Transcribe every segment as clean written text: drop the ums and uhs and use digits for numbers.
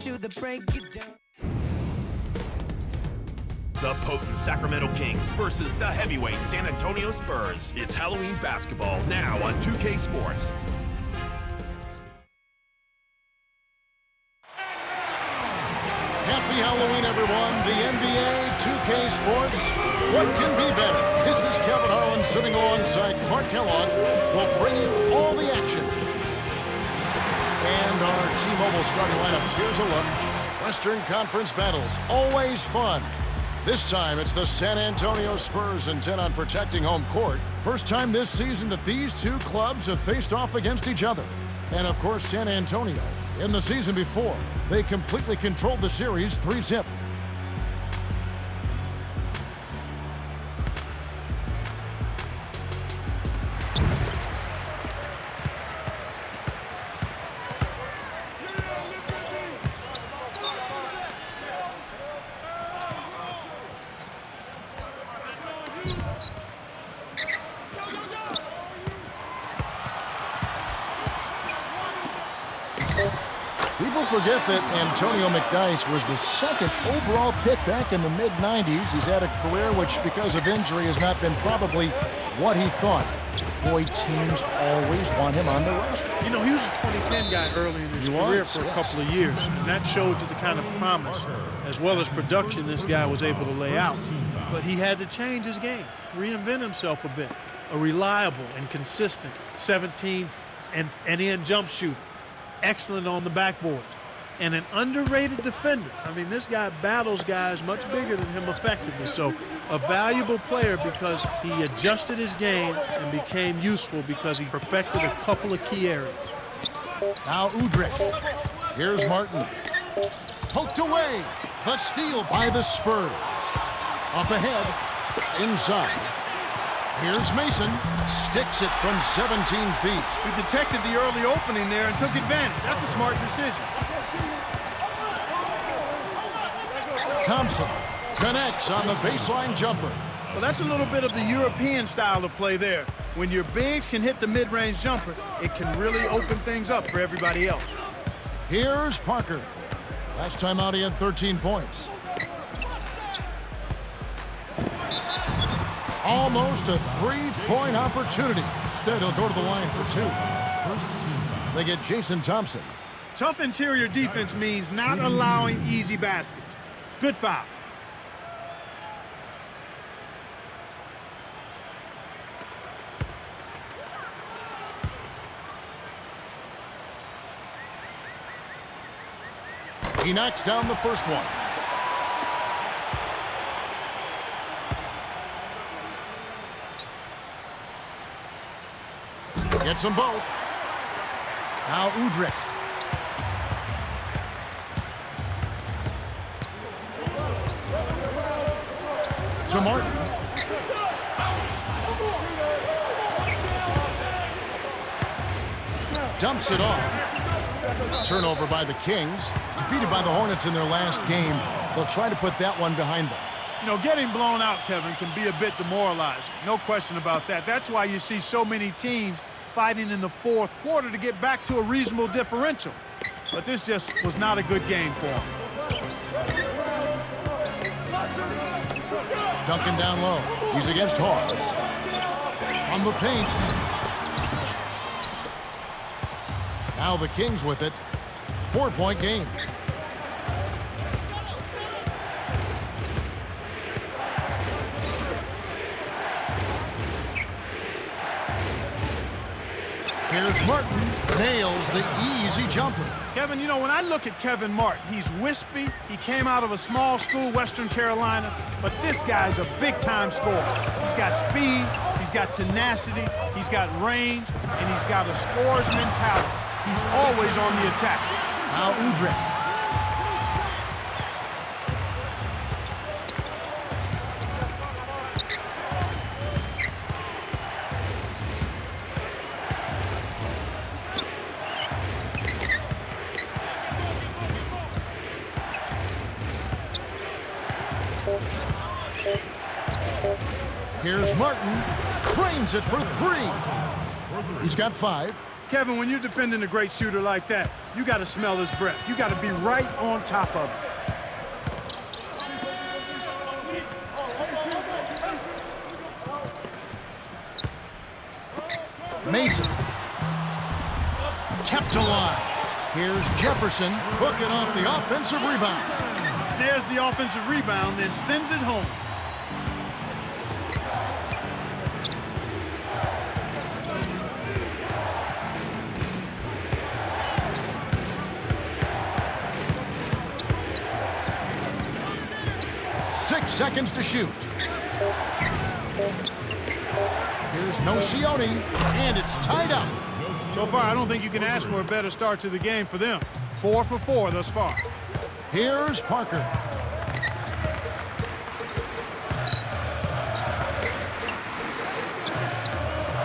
to the break it down. The potent Sacramento Kings versus the heavyweight San Antonio Spurs. It's Halloween basketball now on 2K Sports. Happy Halloween, everyone. The NBA 2K Sports. What can be better? This is Kevin Harlan sitting alongside Clark Kellogg. We'll bring you all the action. And our T-Mobile starting lineups. Here's a look. Western Conference battles. Always fun. This time, it's the San Antonio Spurs intent on protecting home court. First time this season that these two clubs have faced off against each other. And, of course, San Antonio. In the season before, they completely controlled the series 3-0. People forget that Antonio McDyess was the second overall pick back in the mid-90s. He's had a career which, because of injury, has not been probably what he thought. Boy, teams always want him on the roster. You know, he was a 2010 guy early in his career for a couple of years, and that showed you the kind of promise as well as production this guy was able to lay out. But he had to change his game, reinvent himself a bit. A reliable and consistent 17 and in jump shooter. Excellent on the backboard, and an underrated defender. I mean, this guy battles guys much bigger than him effectively. So a valuable player because he adjusted his game and became useful because he perfected a couple of key areas. Now Udrih. Here's Martin. Poked away. The steal by the Spurs. Up ahead. Inside. Here's Mason, sticks it from 17 feet. He detected the early opening there and took advantage. That's a smart decision. Thompson connects on the baseline jumper. Well, that's a little bit of the European style of play there. When your bigs can hit the mid-range jumper, it can really open things up for everybody else. Here's Parker. Last time out, he had 13 points. Almost a three-point opportunity. Instead, he'll go to the line for two. They get Jason Thompson. Tough interior defense means not allowing easy baskets. Good foul. He knocks down the first one. Gets them both. Now Udrih. To Martin. Dumps it off. Turnover by the Kings. Defeated by the Hornets in their last game. They'll try to put that one behind them. You know, getting blown out, Kevin, can be a bit demoralizing. No question about that. That's why you see so many teams fighting in the fourth quarter to get back to a reasonable differential. But this just was not a good game for him. Duncan down low. He's against Hawes. On the paint. Now the Kings with it. 4-point game. Here's Martin, nails the easy jumper. Kevin, you know, when I look at Kevin Martin, he's wispy. He came out of a small school, Western Carolina, but this guy's a big-time scorer. He's got speed, he's got tenacity, he's got range, and he's got a scorer's mentality. He's always on the attack. Now Udrih. Here's Martin, cranes it for three. He's got 5. Kevin, when you're defending a great shooter like that, You got to smell his breath. You got to be right on top of it. Mason. Kept alive. Here's Jefferson. Hook it off the offensive rebound. Snares the offensive rebound, then sends it home. Seconds to shoot. Here's Nocioni, and it's tied up. So far, I don't think you can ask for a better start to the game for them. 4 for 4 thus far. Here's Parker.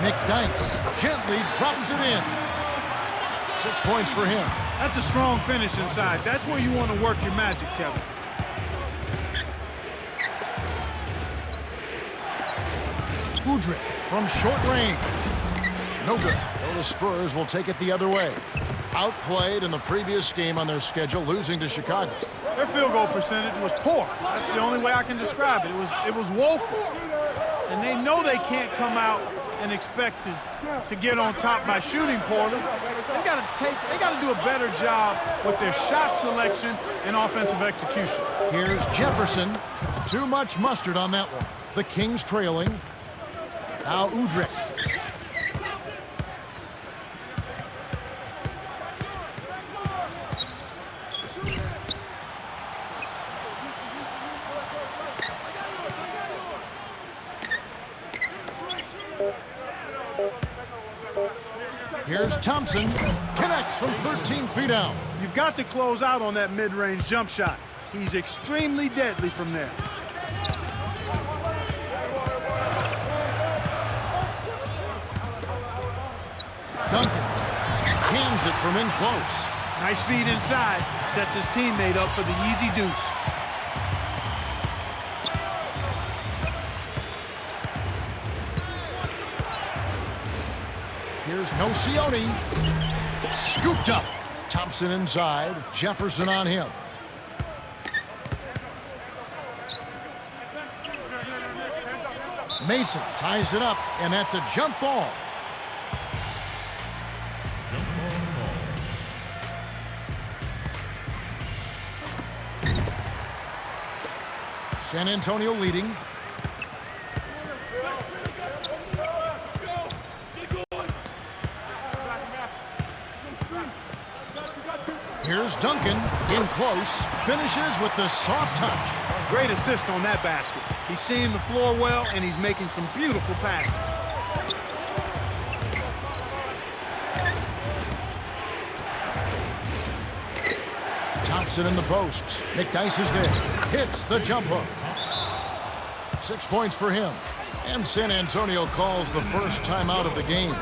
McDyess gently drops it in. 6 points for him. That's a strong finish inside. That's where you want to work your magic, Kevin. Udrih from short range. No good. Well, the Spurs will take it the other way. Outplayed in the previous game on their schedule, losing to Chicago. Their field goal percentage was poor. That's the only way I can describe it. It was woeful. And they know they can't come out and expect to get on top by shooting poorly. They got to do a better job with their shot selection and offensive execution. Here's Jefferson. Too much mustard on that one. The Kings trailing. Now Udrih. Here's Thompson. Connects from 13 feet out. You've got to close out on that mid-range jump shot. He's extremely deadly from there. Duncan hands it from in close. Nice feed inside. Sets his teammate up for the easy deuce. Here's Nocioni. Scooped up. Thompson inside. Jefferson on him. Mason ties it up, and that's a jump ball. San Antonio leading. Here's Duncan in close. Finishes with the soft touch. Great assist on that basket. He's seeing the floor well, and he's making some beautiful passes. Thompson in the posts. McDyess is there. Hits the jump hook. 6 points for him. And San Antonio calls the first timeout of the game.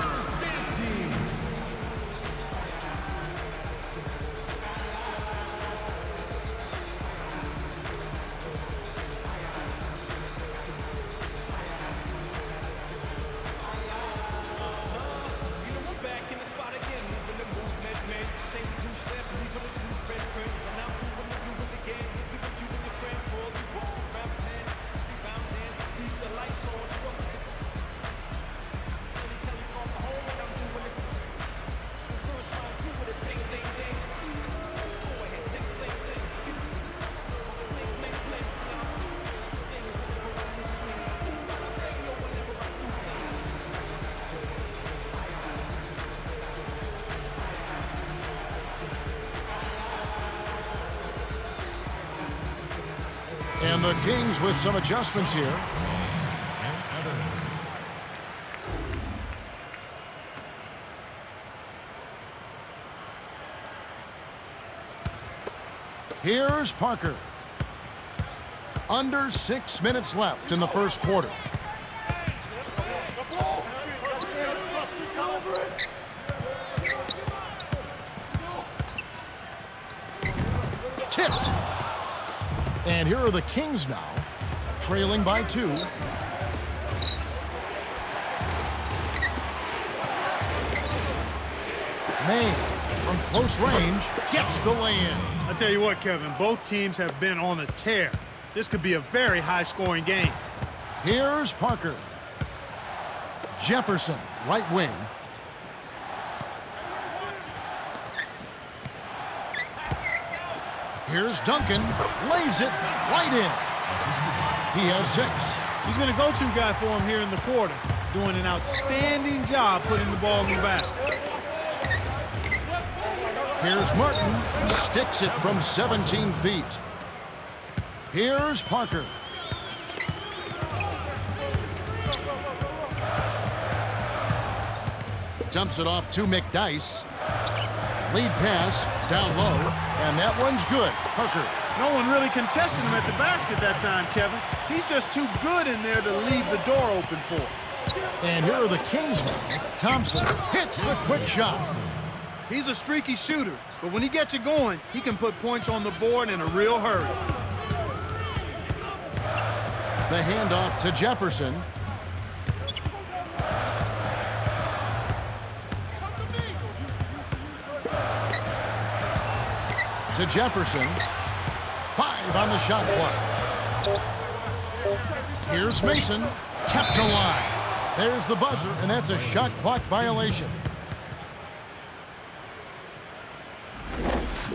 And the Kings with some adjustments here. Here's Parker. Under 6 minutes left in the first quarter. Tipped. And here are the Kings now, trailing by 2. May from close range, gets the lay-in. I tell you what, Kevin, both teams have been on a tear. This could be a very high-scoring game. Here's Parker. Jefferson, right wing. Here's Duncan, lays it right in. He has 6. He's been a go-to guy for him here in the quarter, doing an outstanding job putting the ball in the basket. Here's Martin, sticks it from 17 feet. Here's Parker. Dumps it off to McDyess. Lead pass, down low, and that one's good. Parker. No one really contested him at the basket that time, Kevin. He's just too good in there to leave the door open for. And here are the Kings now. Thompson hits the quick shot. He's a streaky shooter, but when he gets it going, he can put points on the board in a real hurry. The handoff to Jefferson. To Jefferson. 5 on the shot clock. Here's Mason. Kept alive. There's the buzzer, and that's a shot clock violation.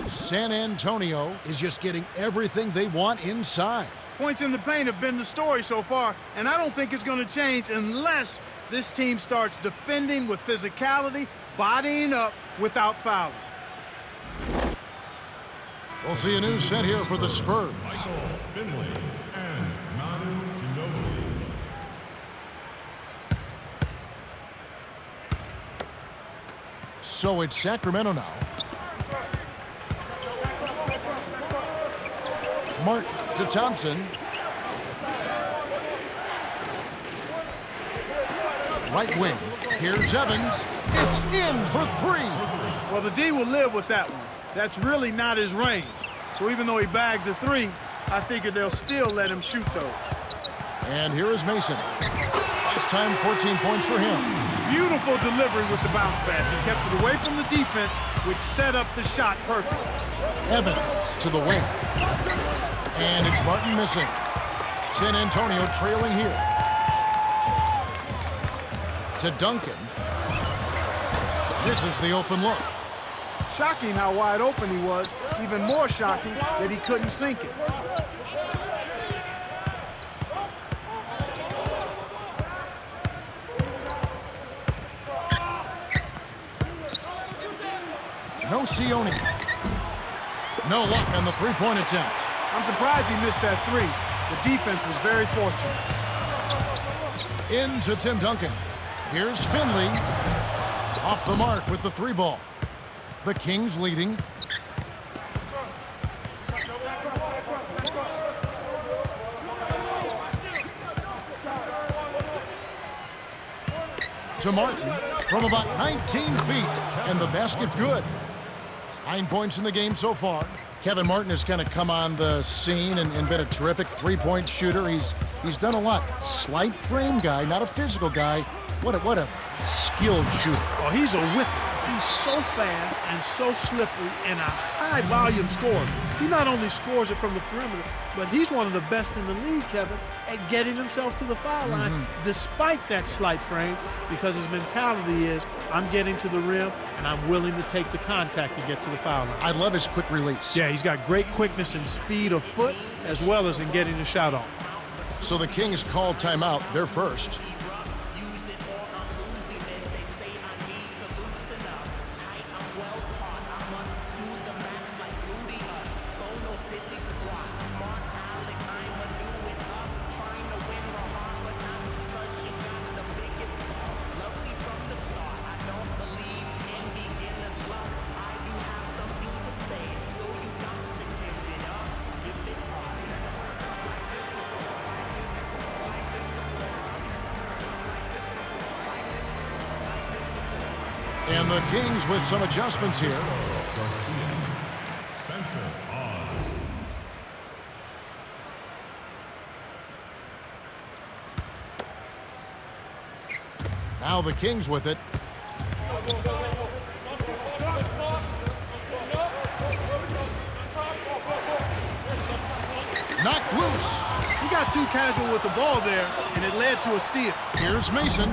San Antonio is just getting everything they want inside. Points in the paint have been the story so far, and I don't think it's going to change unless this team starts defending with physicality, bodying up without fouling. We'll see a new set here for the Spurs. Finley and Manu Ginobili. So it's Sacramento now. Martin to Thompson. Right wing. Here's Evans. It's in for 3. Well, the D will live with that one. That's really not his range. So even though he bagged the 3, I figure they'll still let him shoot those. And here is Mason. Last time, 14 points for him. Beautiful delivery with the bounce pass. He kept it away from the defense, which set up the shot perfect. Evans to the wing. And it's Martin missing. San Antonio trailing here. To Duncan. This is the open look. Shocking how wide open he was. Even more shocking that he couldn't sink it. No Sione. No luck on the three-point attempt. I'm surprised he missed that 3. The defense was very fortunate. Into Tim Duncan. Here's Finley. Off the mark with the 3 ball. The Kings leading. To Martin from about 19 feet, and the basket good. 9 points in the game so far. Kevin Martin has kind of come on the scene and been a terrific three-point shooter. He's done a lot. Slight frame guy, not a physical guy. What a skilled shooter. Oh, he's a whip. He's so fast and so slippery and a high-volume scorer. He not only scores it from the perimeter, but he's one of the best in the league, Kevin, at getting himself to the foul line despite that slight frame, because his mentality is, I'm getting to the rim and I'm willing to take the contact to get to the foul line. I love his quick release. Yeah, he's got great quickness and speed of foot as well as in getting the shot off. So the Kings call timeout. They're first. And the Kings with some adjustments here. Now the Kings with it. Knocked loose. He got too casual with the ball there, and it led to a steal. Here's Mason.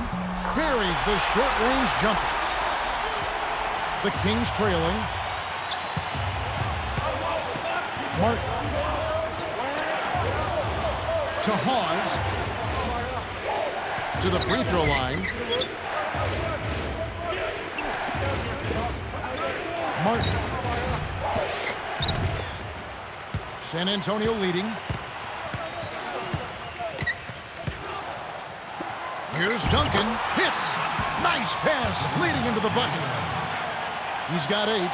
Buries the short-range jumper. The Kings trailing. Martin. To Hawes. To the free throw line. Martin. San Antonio leading. Here's Duncan. Hits. Nice pass leading into the bucket. He's got 8.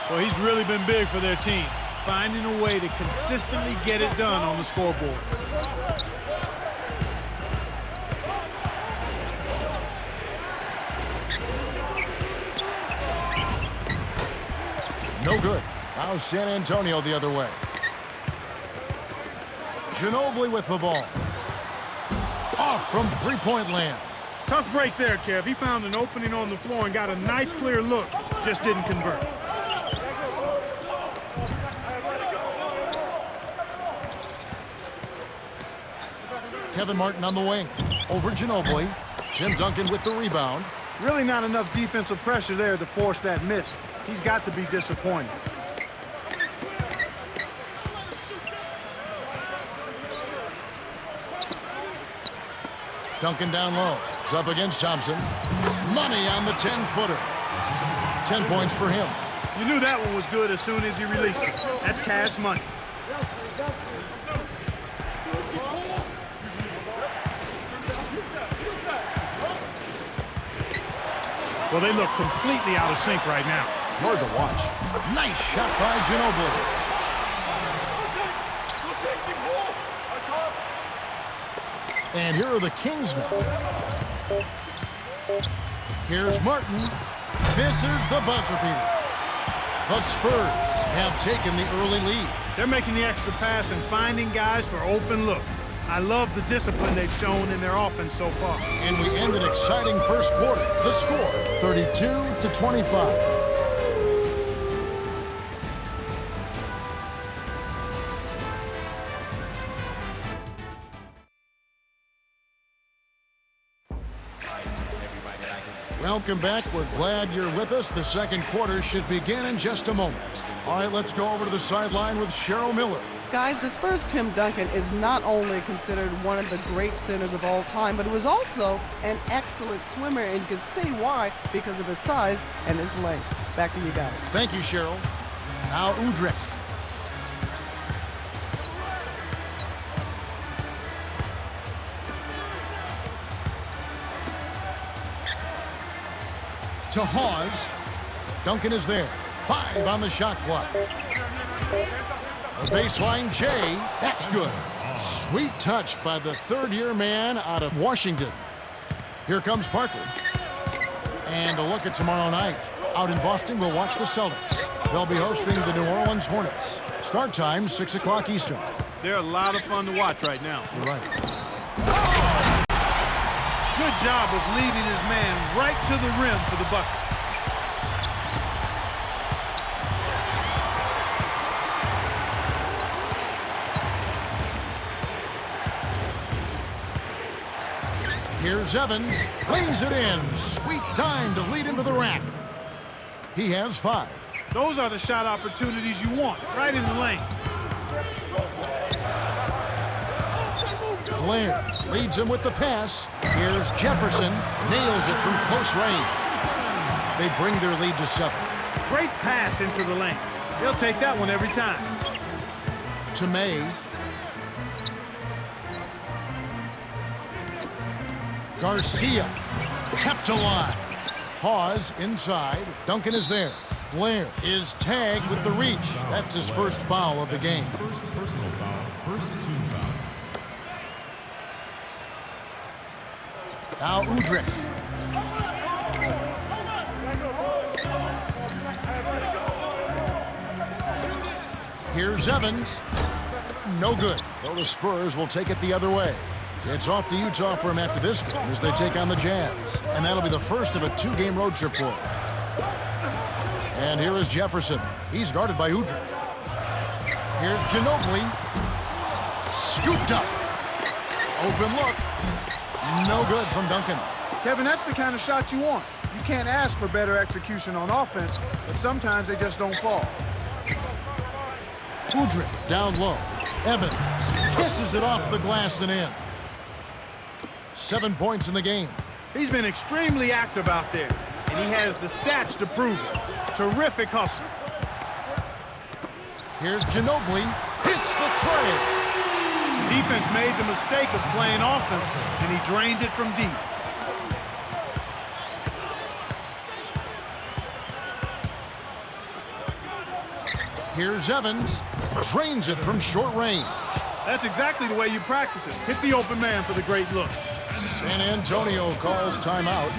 Well, he's really been big for their team, finding a way to consistently get it done on the scoreboard. No good. Now San Antonio the other way. Ginobili with the ball. Off from three-point land. Tough break there, Kev. He found an opening on the floor and got a nice clear look. Just didn't convert. Kevin Martin on the wing. Over Ginobili. Tim Duncan with the rebound. Really not enough defensive pressure there to force that miss. He's got to be disappointed. Duncan down low. It's up against Thompson. Money on the 10-footer. 10 points for him. You knew that one was good as soon as he released it. That's cash money. Well, they look completely out of sync right now. Hard to watch. Nice shot by Ginobili. And here are the Kings now. Here's Martin. Misses the buzzer beater. The Spurs have taken the early lead. They're making the extra pass and finding guys for open looks. I love the discipline they've shown in their offense so far. And we end an exciting first quarter. The score, 32-25. Welcome back. We're glad you're with us. The second quarter should begin in just a moment. All right, let's go over to the sideline with Cheryl Miller. Guys, the Spurs' Tim Duncan is not only considered one of the great centers of all time, but he was also an excellent swimmer, and you can see why, because of his size and his length. Back to you guys. Thank you, Cheryl. Now Udrich. To Hawes. Duncan is there. 5 on the shot clock. A baseline J. That's good. Sweet touch by the third-year man out of Washington. Here comes Parker. And a look at tomorrow night. Out in Boston, we'll watch the Celtics. They'll be hosting the New Orleans Hornets. Start time, 6 o'clock Eastern. They're a lot of fun to watch right now. You're right. Good job of leading his man right to the rim for the bucket. Here's Evans. Lays it in. Sweet time to lead into the rack. He has 5. Those are the shot opportunities you want, right in the lane. Blair leads him with the pass. Here's Jefferson. Nails it from close range. They bring their lead to 7. Great pass into the lane. They'll take that one every time. To May. Garcia. Kept alive. Hawes inside. Duncan is there. Blair is tagged with the reach. That's his first foul of the game. First personal foul. First team foul. Now Udrich. Here's Evans. No good. Though the Spurs will take it the other way. It's off to Utah for him after this game as they take on the Jazz. And that'll be the first of a 2-game road trip for him. And here is Jefferson. He's guarded by Udrich. Here's Ginobili. Scooped up. Open look. No good from Duncan. Kevin, that's the kind of shot you want. You can't ask for better execution on offense, but sometimes they just don't fall. Udrih down low. Evans kisses it off the glass and in. 7 points in the game. He's been extremely active out there, and he has the stats to prove it. Terrific hustle. Here's Ginobili. Hits the tray. The defense made the mistake of playing off him, and he drained it from deep. Here's Evans. Drains it from short range. That's exactly the way you practice it. Hit the open man for the great look. San Antonio calls timeout.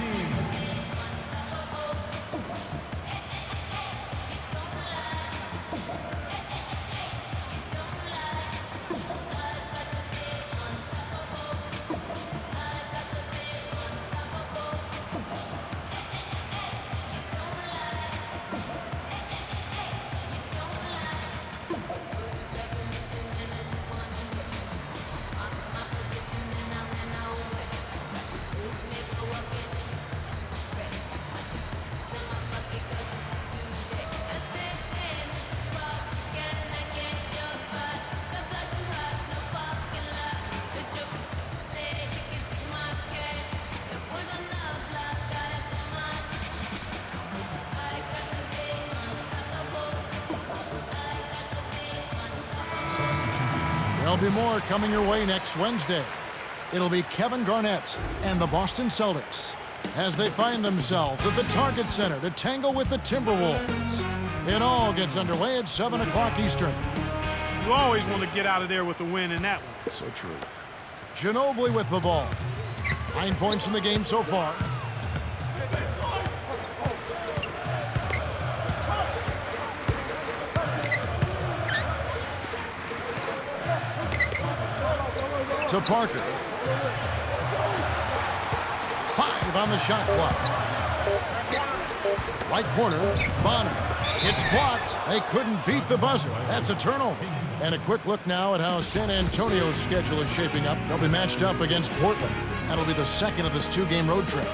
There'll be more coming your way next Wednesday. It'll be Kevin Garnett and the Boston Celtics as they find themselves at the Target Center to tangle with the Timberwolves. It all gets underway at 7 o'clock Eastern. You always want to get out of there with a win in that one. So true. Ginobili with the ball. 9 points in the game so far. To Parker. 5 on the shot clock. Right corner, Bonner. It's blocked. They couldn't beat the buzzer. That's a turnover. And a quick look now at how San Antonio's schedule is shaping up. They'll be matched up against Portland. That'll be the second of this 2-game road trip.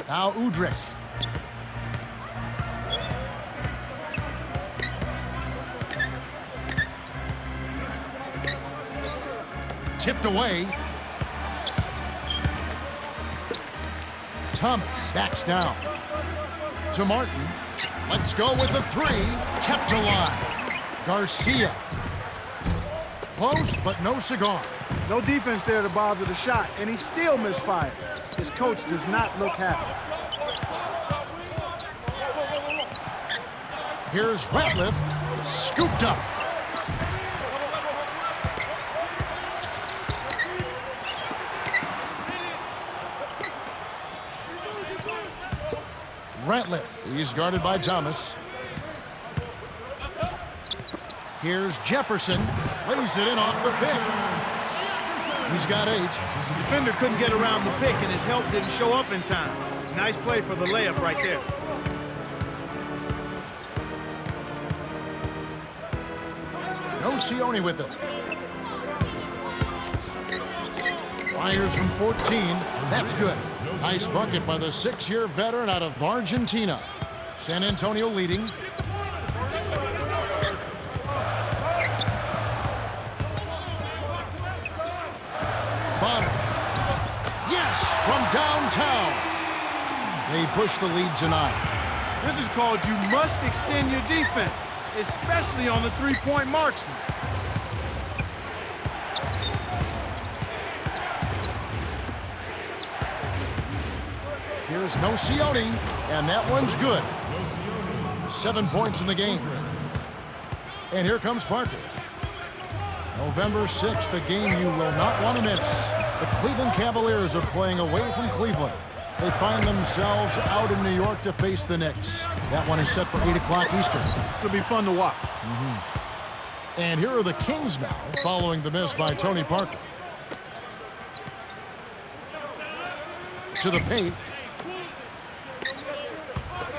Now Udrih. Tipped away. Thomas backs down. To Martin. Let's go with the 3. Kept alive. Garcia. Close, but no cigar. No defense there to bother the shot, and he still misfired. His coach does not look happy. Here's Ratliff. Scooped up. Ratliff. He's guarded by Thomas. Here's Jefferson. Lays it in off the pick. He's got 8. The defender couldn't get around the pick, and his help didn't show up in time. Nice play for the layup right there. No Sione with it. Fires from 14. That's good. Nice bucket by the 6-year veteran out of Argentina. San Antonio leading. Bonner. Yes, from downtown. They push the lead tonight. This is called you must extend your defense, especially on the three-point marksman. Here's no Sione, and that one's good. 7 points in the game. And here comes Parker. November 6th, a game you will not want to miss. The Cleveland Cavaliers are playing away from Cleveland. They find themselves out in New York to face the Knicks. That one is set for 8 o'clock Eastern. It'll be fun to watch. And here are the Kings now, following the miss by Tony Parker. To the paint.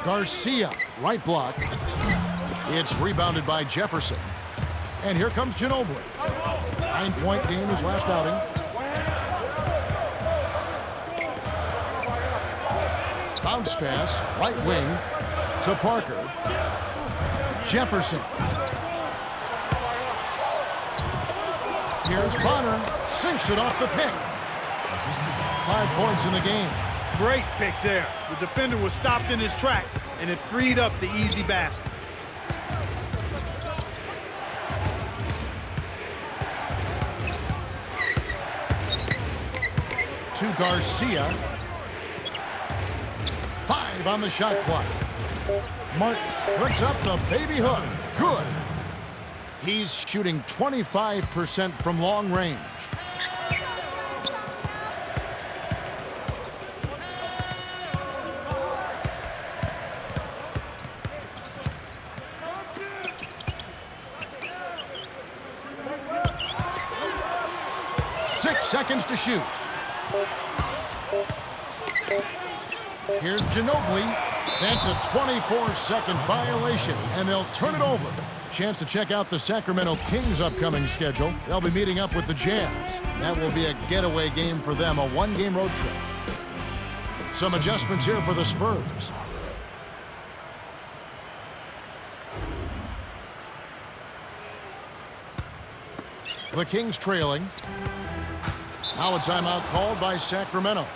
Garcia, right block. It's rebounded by Jefferson. And here comes Ginobili. 9-point game his last outing. Bounce pass, right wing to Parker. Jefferson. Here's Bonner. Sinks it off the pick. 5 points in the game. Great pick there. The defender was stopped in his track, and it freed up the easy basket. To Garcia. 5 on the shot clock. Martin puts up the baby hook. Good. He's shooting 25% from long range. Seconds to shoot. Here's Ginobili. That's a 24-second violation, and they'll turn it over. Chance to check out the Sacramento Kings' upcoming schedule. They'll be meeting up with the Jazz. That will be a getaway game for them, a one-game road trip. Some adjustments here for the Spurs. The Kings trailing. Now a timeout called by Sacramento.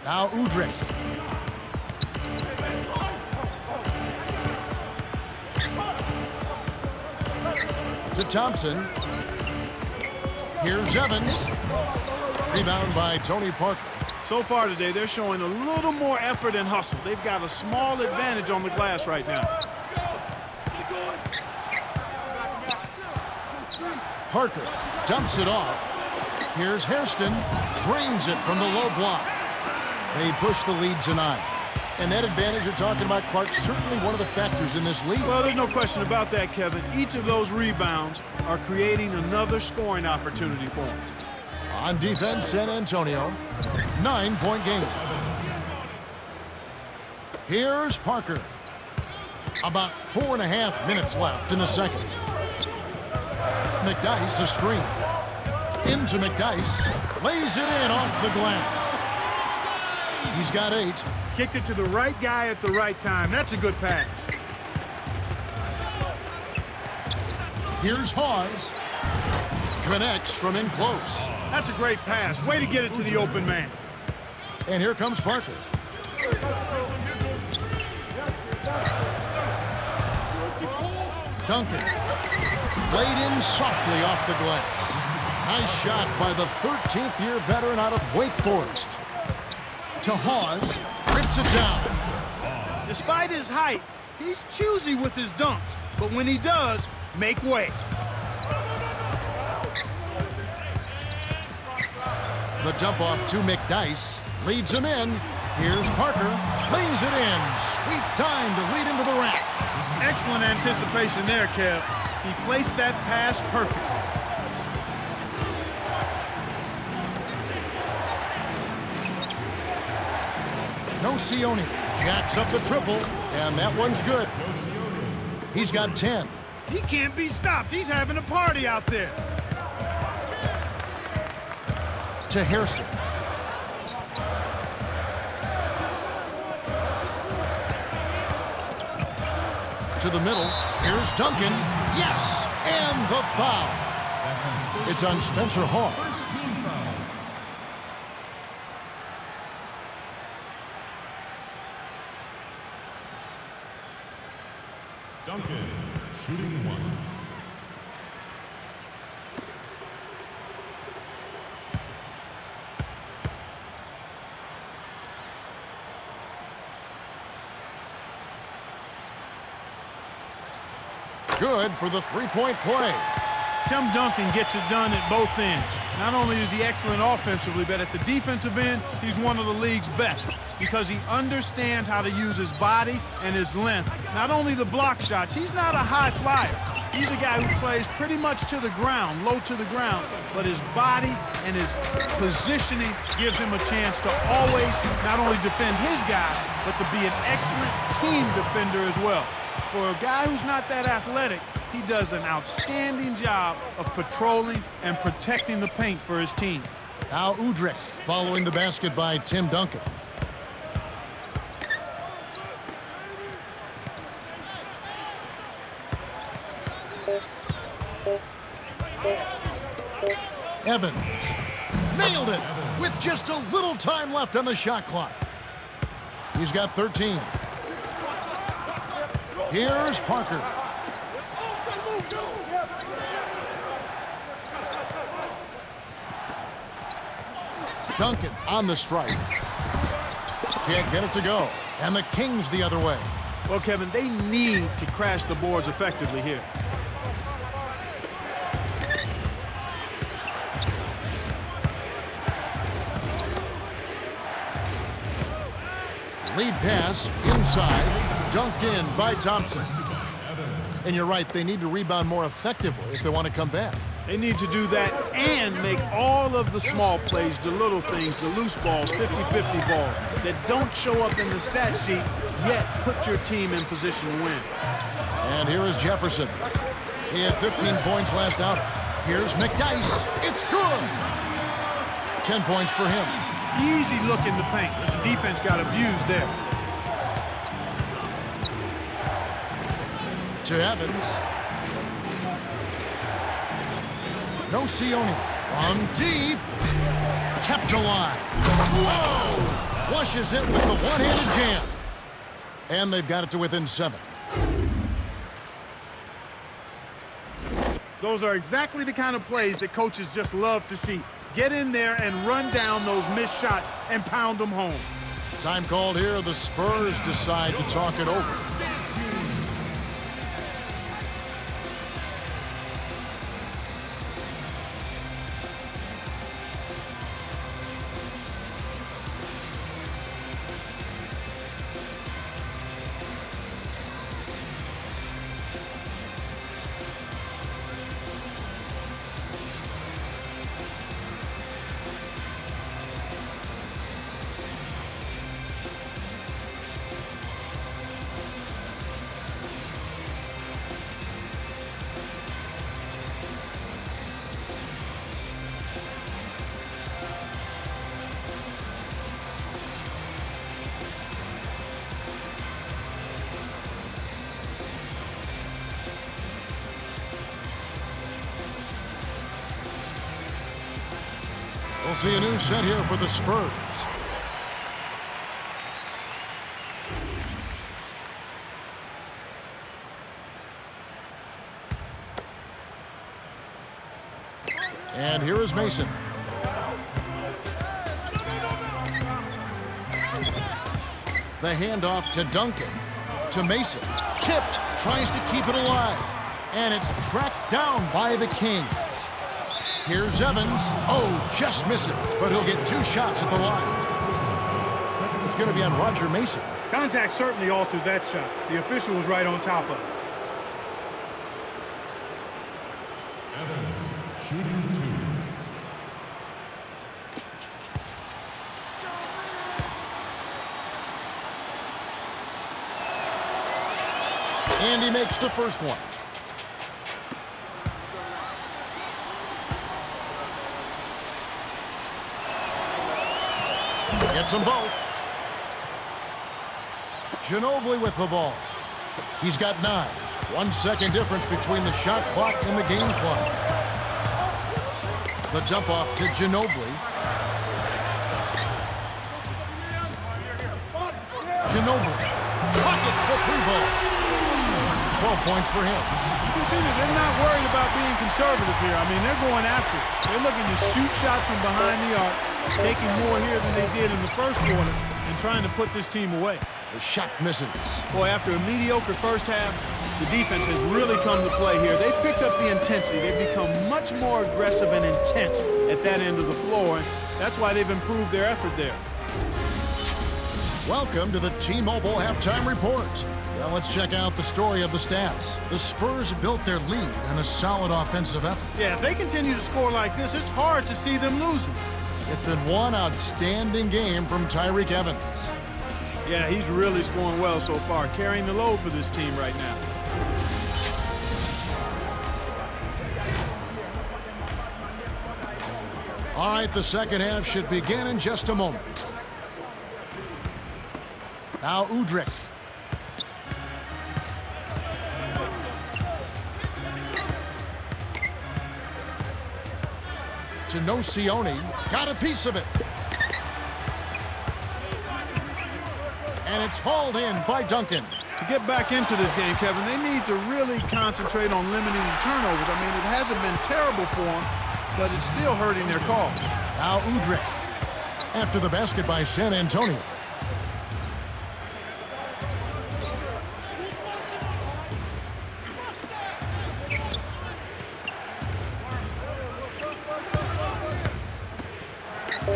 Now Udrih. To Thompson. Here's Evans. Rebound by Tony Parker. So far today, they're showing a little more effort and hustle. They've got a small advantage on the glass right now. Parker dumps it off. Here's Hairston. Drains it from the low block. They push the lead tonight. And that advantage you're talking about, Clark, certainly one of the factors in this lead. Well, there's no question about that, Kevin. Each of those rebounds are creating another scoring opportunity for them. On defense, San Antonio. 9-point game. Here's Parker. About 4.5 minutes left in the second. McDyess a screen. Into McDyess. Lays it in off the glass. He's got 8. Kicked it to the right guy at the right time. That's a good pass. Here's Hawes. Connects from in close. That's a great pass. Way to get it to the open man. And here comes Parker. Duncan. Laid in softly off the glass. Nice shot by the 13th-year veteran out of Wake Forest. To Hawes. Rips it down. Despite his height, he's choosy with his dunks. But when he does, make way. The dump off to McDyess. Leads him in. Here's Parker. Lays it in. Sweet time to lead into the rack. Excellent anticipation there, Kev. He placed that pass perfectly. Nocioni jacks up the triple, and that one's good. He's got 10. He can't be stopped. He's having a party out there. To Hairston. to the middle. Here's Duncan. Yes! And the foul. It's on Spencer Hawes. First team foul. Duncan, shooting one. Good for the three-point play. Tim Duncan gets it done at both ends. Not only is he excellent offensively, but at the defensive end, he's one of the league's best because he understands how to use his body and his length. Not only the block shots, he's not a high flyer. He's a guy who plays pretty much to the ground, low to the ground, but his body and his positioning gives him a chance to always not only defend his guy, but to be an excellent team defender as well. For a guy who's not that athletic, he does an outstanding job of patrolling and protecting the paint for his team. Now Udrich following the basket by Tim Duncan. Evans nailed it with just a little time left on the shot clock. He's got 13. Here's Parker. Duncan on the strike. Can't get it to go. And the Kings the other way. Well, Kevin, they need to crash the boards effectively here. Lead pass inside. Dunked in by Thompson. And you're right, they need to rebound more effectively if they want to come back. They need to do that and make all of the small plays, the little things, the loose balls, 50-50 balls that don't show up in the stat sheet, yet put your team in position to win. And here is Jefferson. He had 15 points last out. Here's McDice. It's good. 10 points for him. Easy look in the paint, but the defense got abused there. To Evans. No Sione. On deep. Kept alive. Whoa! Flushes it with the one-handed jam. And they've got it to within 7. Those are exactly the kind of plays that coaches just love to see. Get in there and run down those missed shots and pound them home. Time called here. The Spurs decide to talk it over. We'll see a new set here for the Spurs. And here is Mason. The handoff to Duncan. To Mason. Tipped. Tries to keep it alive. And it's tracked down by the Kings. Here's Evans. Oh, just misses. But he'll get 2 shots at the line. It's going to be on Roger Mason. Contact certainly altered that shot. The official was right on top of it. Evans, shooting 2. And he makes the first one. Gets them both. Ginobili with the ball. He's got 9. 1 second difference between the shot clock and the game clock. The dump off to Ginobili. Ginobili pockets the 3-ball. 12 points for him. You can see that they're not worried about being conservative here. I mean, they're going after it. They're looking to shoot shots from behind the arc, taking more here than they did in the first quarter, and trying to put this team away. The shot misses. Boy, after a mediocre first half, the defense has really come to play here. They've picked up the intensity. They've become much more aggressive and intense at that end of the floor, and that's why they've improved their effort there. Welcome to the T-Mobile Halftime Report. Well, let's check out the story of the stats. The Spurs built their lead on a solid offensive effort. Yeah, if they continue to score like this, it's hard to see them losing. It's been one outstanding game from Tyreke Evans. Yeah, he's really scoring well so far, carrying the load for this team right now. All right, the second half should begin in just a moment. Now Udrih. To Nocioni, got a piece of it. And it's hauled in by Duncan. To get back into this game, Kevin, they need to really concentrate on limiting the turnovers. I mean, it hasn't been terrible for them, but it's still hurting their cause. Now Udrih. After the basket by San Antonio.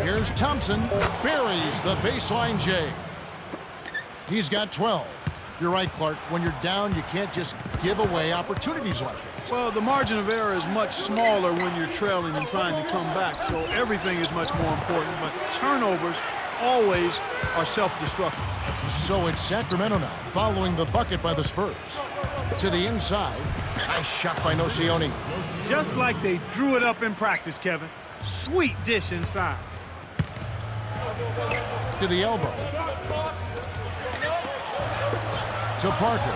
Here's Thompson, buries the baseline J. He's got 12. You're right, Clark. When you're down, you can't just give away opportunities like that. Well, the margin of error is much smaller when you're trailing and trying to come back, so everything is much more important, but turnovers always are self-destructive. So it's Sacramento now, following the bucket by the Spurs. To the inside, nice shot by Nocioni. Just like they drew it up in practice, Kevin. Sweet dish inside. To the elbow. To Parker.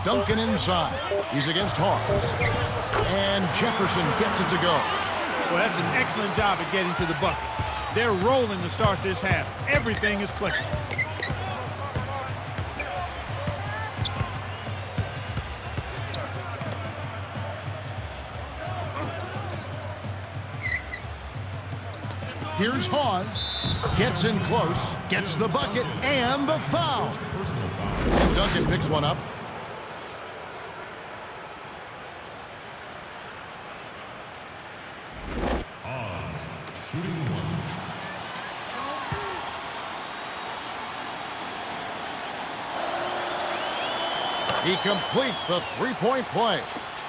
Duncan inside. He's against Hawes. And Jefferson gets it to go. Well, that's an excellent job at getting to the bucket. They're rolling to start this half. Everything is clicking. Here's Hawes. Gets in close. Gets the bucket and the foul. Tim Duncan picks one up. Shooting one. He completes the three-point play.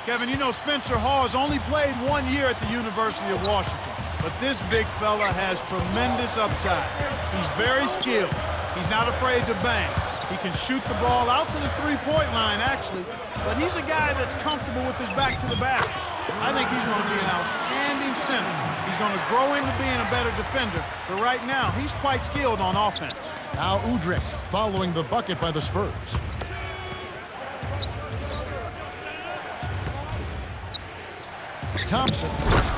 Kevin, you know Spencer Hawes only played 1 year at the University of Washington, but this big fella has tremendous upside. He's very skilled. He's not afraid to bang. He can shoot the ball out to the three-point line, actually, but he's a guy that's comfortable with his back to the basket. I think he's going to be an outstanding center. He's going to grow into being a better defender, but right now, he's quite skilled on offense. Now Udrih following the bucket by the Spurs. Thompson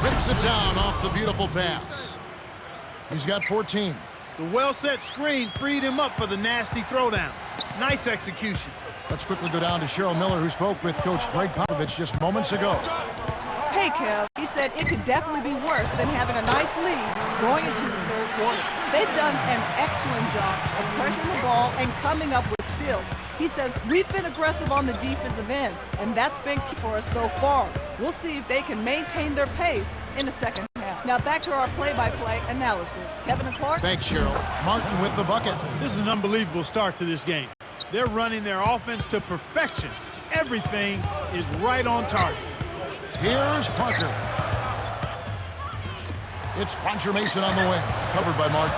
rips it down off the beautiful pass. He's got 14. The well-set screen freed him up for the nasty throwdown. Nice execution. Let's quickly go down to Cheryl Miller, who spoke with Coach Greg Popovich just moments ago. Hey, Kev, he said it could definitely be worse than having a nice lead going into the third quarter. They've done an excellent job of pressuring the ball and coming up with steals. He says, we've been aggressive on the defensive end, and that's been key for us so far. We'll see if they can maintain their pace in the second half. Now back to our play-by-play analysis. Kevin and Clark. Thanks, Cheryl. Martin with the bucket. This is an unbelievable start to this game. They're running their offense to perfection. Everything is right on target. Here's Parker. It's Roger Mason on the wing, covered by Martin.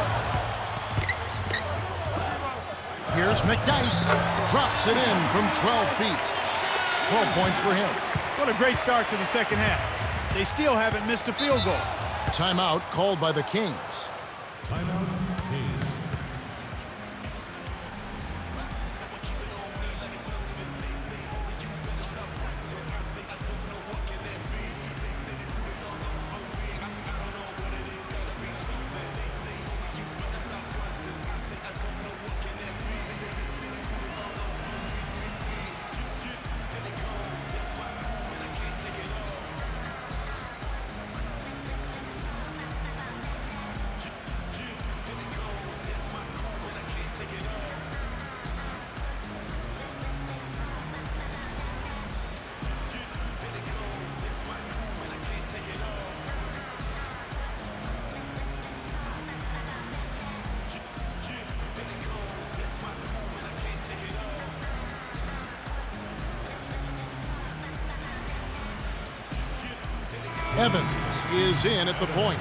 Here's McDyess. Drops it in from 12 feet. 12 points for him. What a great start to the second half. They still haven't missed a field goal. Timeout called by the Kings. Timeout Kings. Evans is in at the point.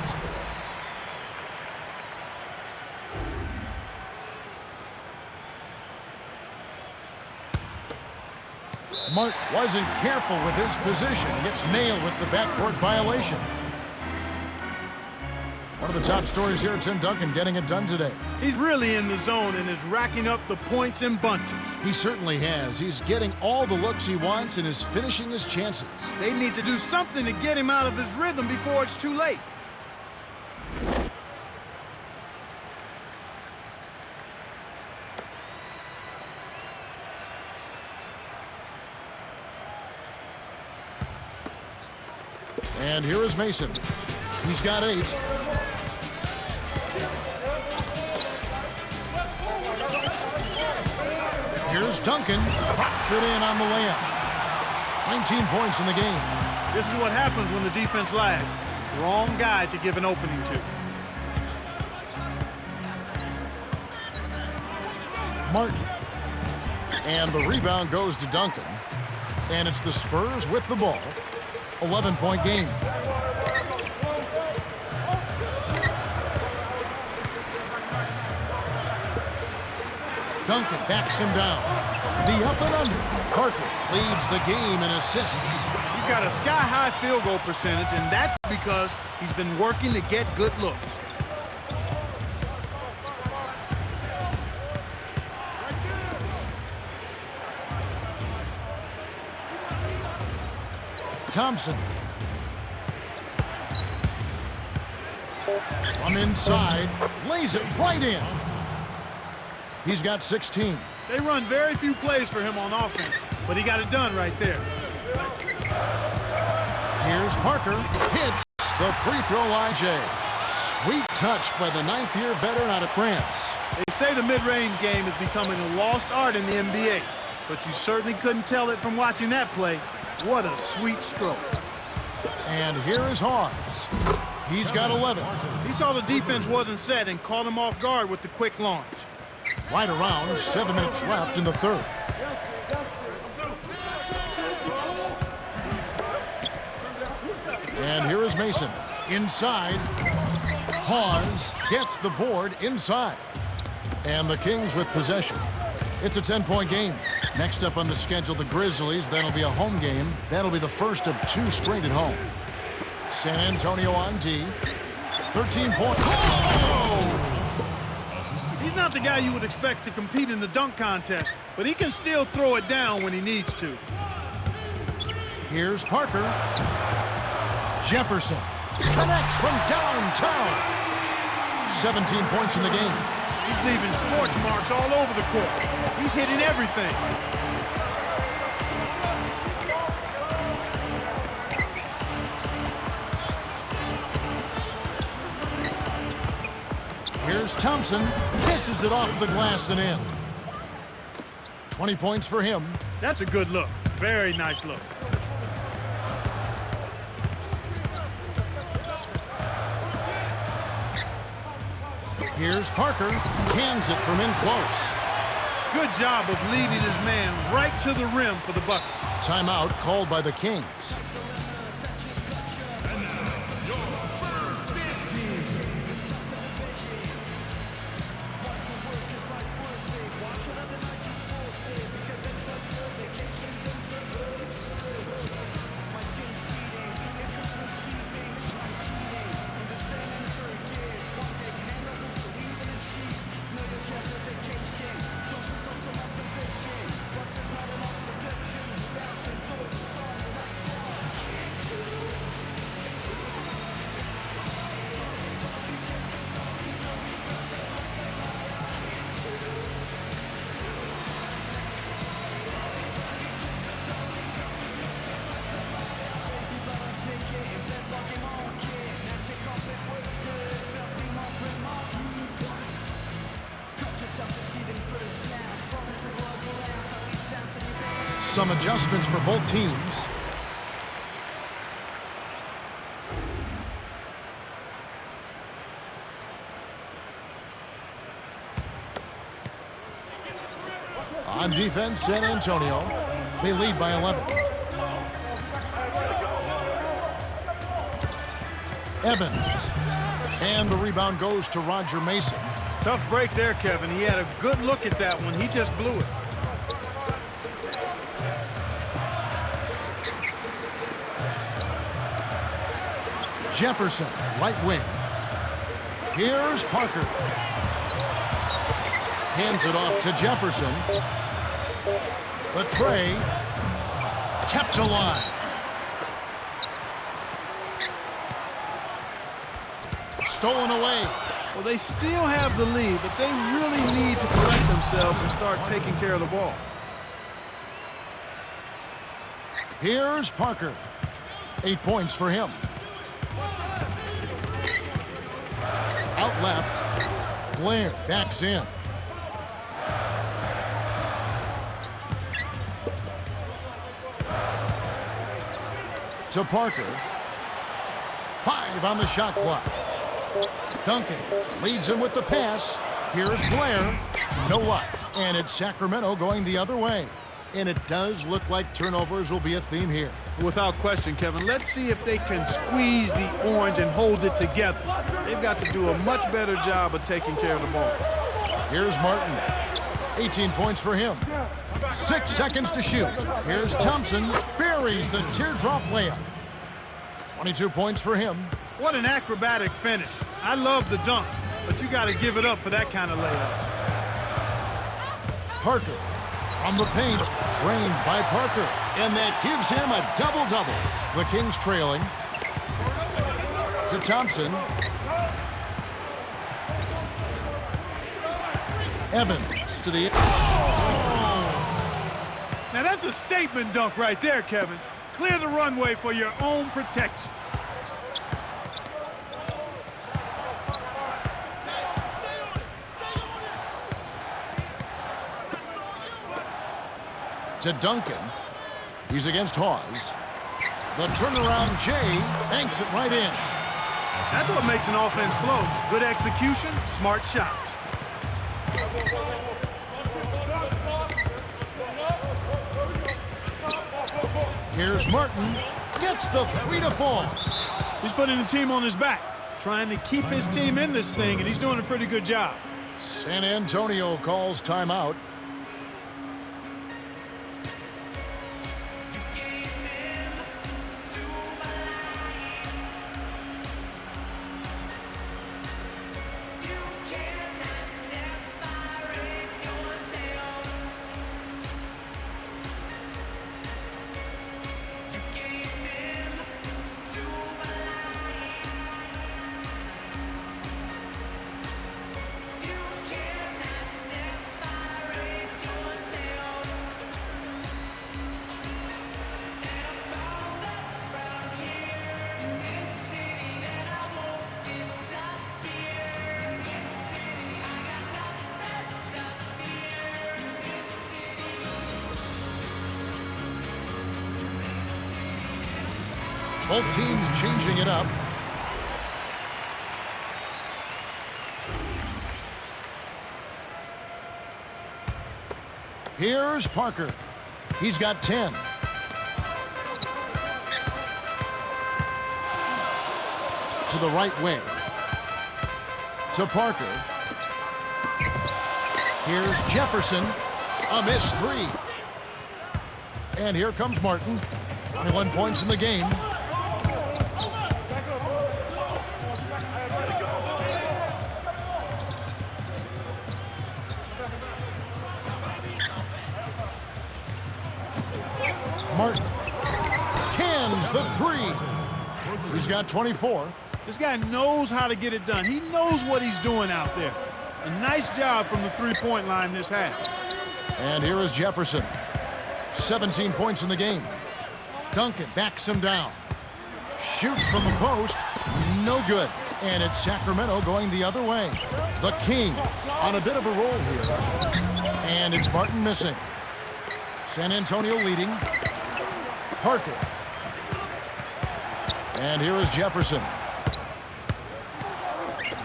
Mark wasn't careful with his position. Gets nailed with the backcourt violation. One of the top stories here, Tim Duncan getting it done today. He's really in the zone and is racking up the points in bunches. He certainly has. He's getting all the looks he wants and is finishing his chances. They need to do something to get him out of his rhythm before it's too late. And here is Mason. He's got 8. Here's Duncan. Pops it in on the layup. 19 points in the game. This is what happens when the defense lags. Wrong guy to give an opening to. Martin. And the rebound goes to Duncan. And it's the Spurs with the ball. 11-point game. Duncan backs him down. The up and under. Parker leads the game in assists. He's got a sky-high field goal percentage, and that's because he's been working to get good looks. Thompson. From inside, lays it right in. He's got 16. They run very few plays for him on offense, but he got it done right there. Here's Parker. Hits the free throw line. Jay. Sweet touch by the 9th-year veteran out of France. They say the mid-range game is becoming a lost art in the NBA, but you certainly couldn't tell it from watching that play. What a sweet stroke. And here is Hawes. He's got 11. He saw the defense wasn't set and caught him off guard with the quick launch. Right around 7 minutes left in the third. And here is Mason. Inside. Hawes gets the board inside. And the Kings with possession. It's a 10-point game. Next up on the schedule, the Grizzlies. That'll be a home game. That'll be the first of 2 straight at home. San Antonio on D. 13 points. Oh! He's not the guy you would expect to compete in the dunk contest, but he can still throw it down when he needs to. Here's Parker. Jefferson connects from downtown. 17 points in the game. He's leaving scorch marks all over the court. He's hitting everything. Here's Thompson. Kisses it off the glass and in. 20 points for him. That's a good look. Very nice look. Here's Parker. Cans it from in close. Good job of leading his man right to the rim for the bucket. Timeout called by the Kings. Some adjustments for both teams. On defense, San Antonio. They lead by 11. Evans. And the rebound goes to Roger Mason. Tough break there, Kevin. He had a good look at that one. He just blew it. Jefferson, right wing. Here's Parker. Hands it off to Jefferson. The tray kept alive. Stolen away. Well, they still have the lead, but they really need to correct themselves and start taking care of the ball. Here's Parker. 8 points for him. Out left. Blair backs in. To Parker. 5 on the shot clock. Duncan leads him with the pass. Here's Blair. No luck. And it's Sacramento going the other way. And it does look like turnovers will be a theme here. Without question, Kevin. Let's see if they can squeeze the orange and hold it together. They've got to do a much better job of taking care of the ball. Here's Martin. 18 points for him. 6 seconds to shoot. Here's Thompson. Buries the teardrop layup. 22 points for him. What an acrobatic finish. I love the dunk, but you got to give it up for that kind of layup. Parker from the paint, drained by Parker, and that gives him a double-double. The Kings trailing. To Thompson. Evans to the... Now that's a statement dunk right there, Kevin. Clear the runway for your own protection. To Duncan. He's against Hawes. The turnaround, Jay, banks it right in. That's what makes an offense flow. Good execution, smart shot. Here's Martin. Gets the 3 to fall. He's putting the team on his back, trying to keep his team in this thing, and he's doing a pretty good job. San Antonio calls timeout. Both teams changing it up. Here's Parker. He's got 10. To the right wing. To Parker. Here's Jefferson. A missed 3. And here comes Martin. 21 points in the game. Martin cans the 3. He's got 24. This guy knows how to get it done. He knows what he's doing out there. A nice job from the three-point line this half. And here is Jefferson. 17 points in the game. Duncan backs him down. Shoots from the post. No good. And it's Sacramento going the other way. The Kings on a bit of a roll here. And it's Martin missing. San Antonio leading. Parker. And here is Jefferson.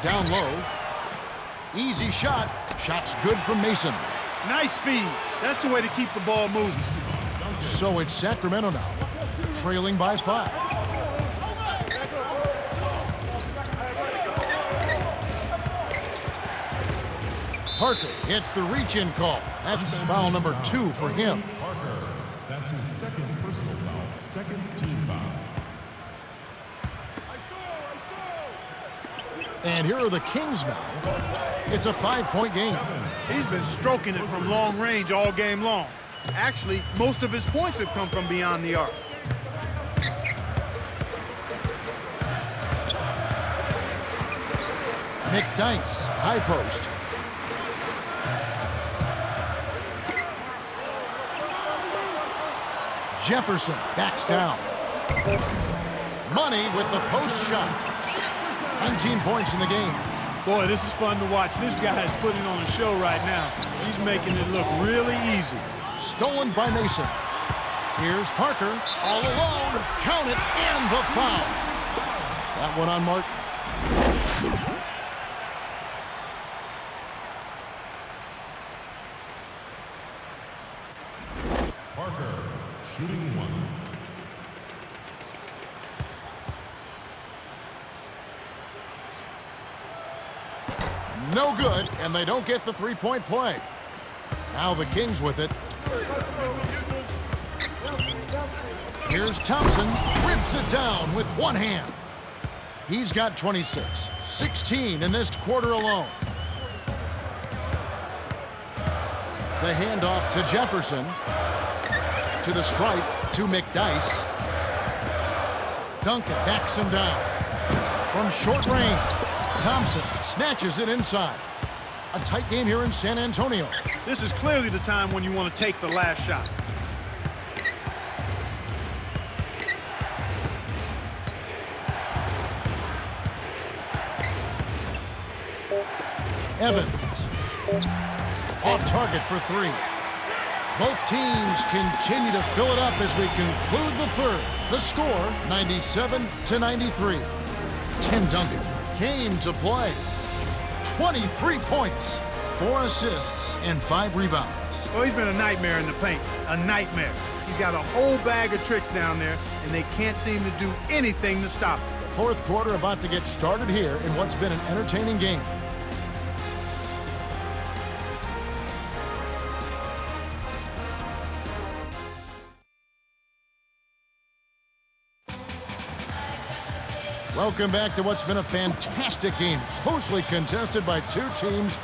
Down low. Easy shot. Shot's good from Mason. Nice speed. That's the way to keep the ball moving. So it's Sacramento now, trailing by 5. Parker gets the reach-in call. That's foul number 2 for him. Parker. That's his second personal foul. Second team foul. And here are the Kings now. It's a 5-point game. He's been stroking it from long range all game long. Actually, most of his points have come from beyond the arc. McDyess, high post. Jefferson backs down. Money with the post shot. 19 points in the game. Boy, this is fun to watch. This guy is putting on a show right now. He's making it look really easy. Stolen by Mason. Here's Parker, all alone. Count it, and the foul. That one on Mark. Parker, shooting 1. No good, and they don't get the 3-point play. Now the Kings with it. Here's Thompson, rips it down with one hand. He's got 26, 16 in this quarter alone. The handoff to Jefferson. To the stripe, to McDyess. Duncan backs him down. From short range, Thompson snatches it inside. A tight game here in San Antonio. This is clearly the time when you want to take the last shot. Evans. Off target for 3. Both teams continue to fill it up as we conclude the third. The score, 97-93. Tim Duncan came to play. 23 points, 4 assists, and 5 rebounds. Well, he's been a nightmare in the paint. A nightmare. He's got a whole bag of tricks down there, and they can't seem to do anything to stop him. The fourth quarter about to get started here in what's been an entertaining game. Welcome back to what's been a fantastic game. Closely contested by 2 teams.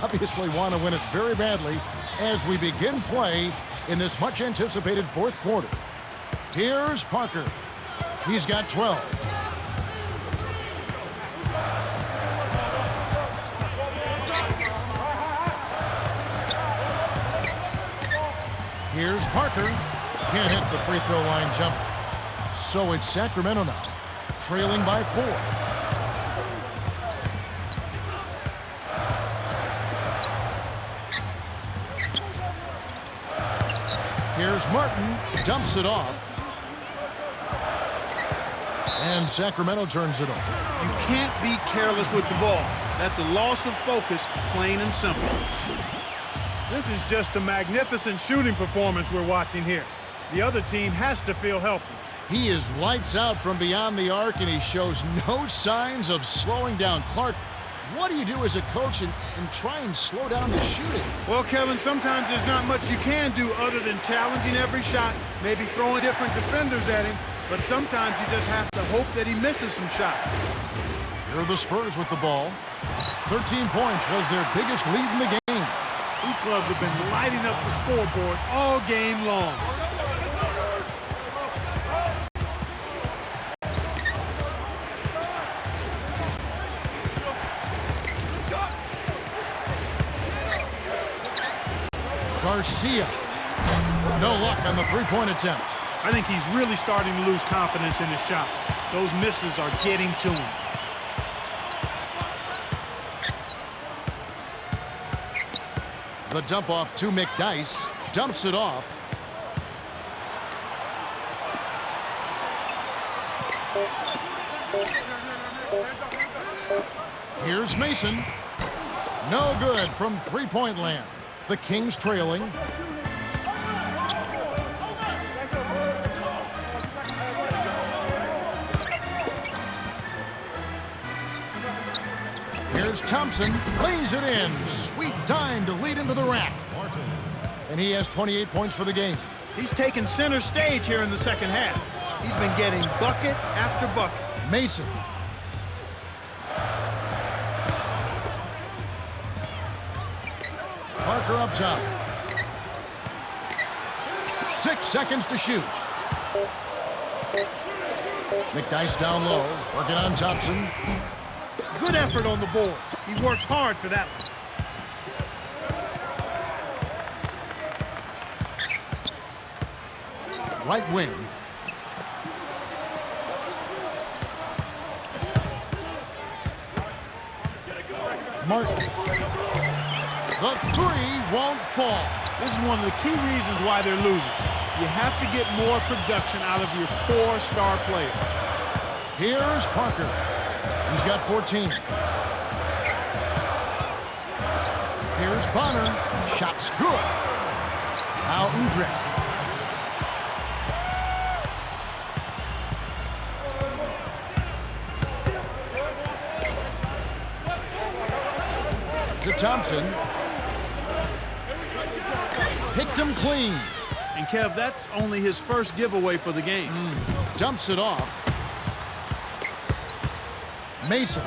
Obviously want to win it very badly as we begin play in this much-anticipated fourth quarter. Here's Parker. He's got 12. Here's Parker. Can't hit the free throw line jumper. So it's Sacramento now, trailing by 4. Here's Martin, dumps it off. And Sacramento turns it over. You can't be careless with the ball. That's a loss of focus, plain and simple. This is just a magnificent shooting performance we're watching here. The other team has to feel helpless. He is lights out from beyond the arc, and he shows no signs of slowing down. Clark, what do you do as a coach and try and slow down the shooting? Well, Kevin, sometimes there's not much you can do other than challenging every shot, maybe throwing different defenders at him, but sometimes you just have to hope that he misses some shots. Here are the Spurs with the ball. 13 points was their biggest lead in the game. These clubs have been lighting up the scoreboard all game long. Garcia. No luck on the three-point attempt. I think he's really starting to lose confidence in his shot. Those misses are getting to him. The dump off to McDyess. Dumps it off. Here's Mason. No good from three-point land. The Kings trailing. Here's Thompson. Lays it in. Sweet time to lead into the rack. And he has 28 points for the game. He's taken center stage here in the second half. He's been getting bucket after bucket. Mason. Parker up top. 6 seconds to shoot. McDyess down low, working on Thompson. Good effort on the board. He worked hard for that one. Right wing. Martin. The three won't fall. This is one of the key reasons why they're losing. You have to get more production out of your 4-star players. Here's Parker. He's got 14. Here's Bonner. Shot's good. Now Udrih. To Thompson. Picked him clean. And Kev, that's only his first giveaway for the game. Dumps it off. Mason.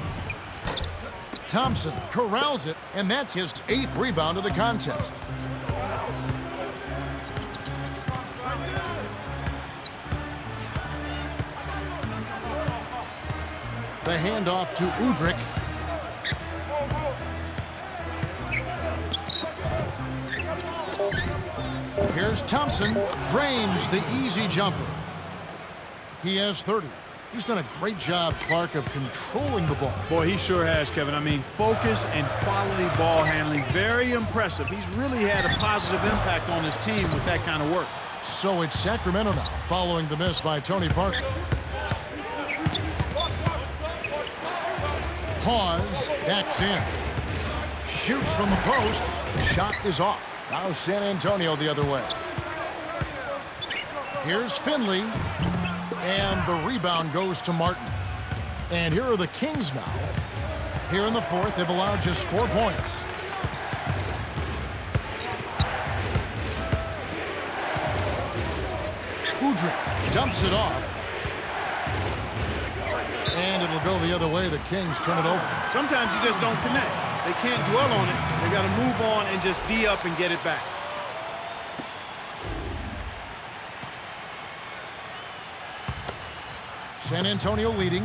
Thompson corrals it, and that's his 8th rebound of the contest. The handoff to Udrih. Here's Thompson. Drains the easy jumper. He has 30. He's done a great job, Clark, of controlling the ball. Boy, he sure has, Kevin. I mean, focus and quality ball handling. Very impressive. He's really had a positive impact on his team with that kind of work. So it's Sacramento now, following the miss by Tony Parker. Pause. Backs in. Shoots from the post. The shot is off. Now San Antonio the other way. Here's Finley. And the rebound goes to Martin. And here are the Kings now. Here in the fourth, they've allowed just 4 points. Udrih dumps it off. And it'll go the other way. The Kings turn it over. Sometimes you just don't connect. They can't dwell on it. They got to move on and just D up and get it back. San Antonio leading.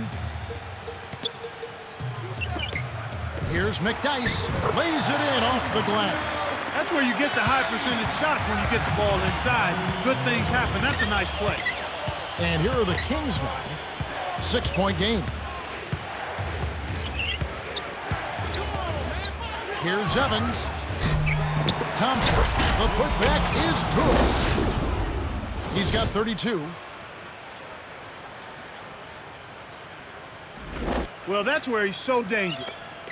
Here's McDyess. Lays it in off the glass. That's where you get the high percentage shots when you get the ball inside. Good things happen. That's a nice play. And here are the Kings now. 6-point game. Here's Evans. Thompson. The putback is good. He's got 32. Well, that's where he's so dangerous.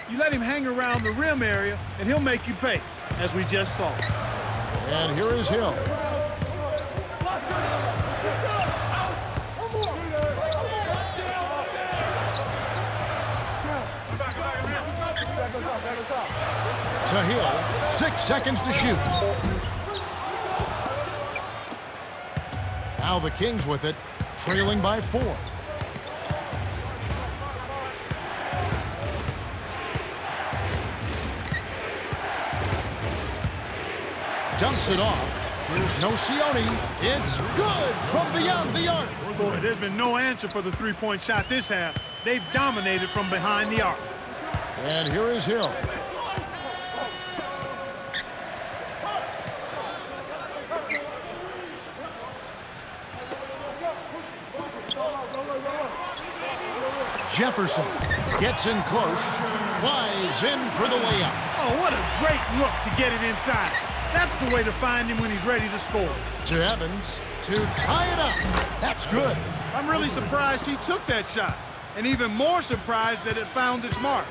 You let him hang around the rim area, and he'll make you pay, as we just saw. And here is Hill. To Hill, 6 seconds to shoot. Now the Kings with it, trailing by 4. Dumps it off. Here's Nocioni. It's good from beyond the arc. Boy, there's been no answer for the three-point shot this half. They've dominated from behind the arc. And here is Hill. Jefferson gets in close, flies in for the layup. Oh, what a great look to get it inside. That's the way to find him when he's ready to score. To Evans to tie it up. That's good. I'm really surprised he took that shot, and even more surprised that it found its mark.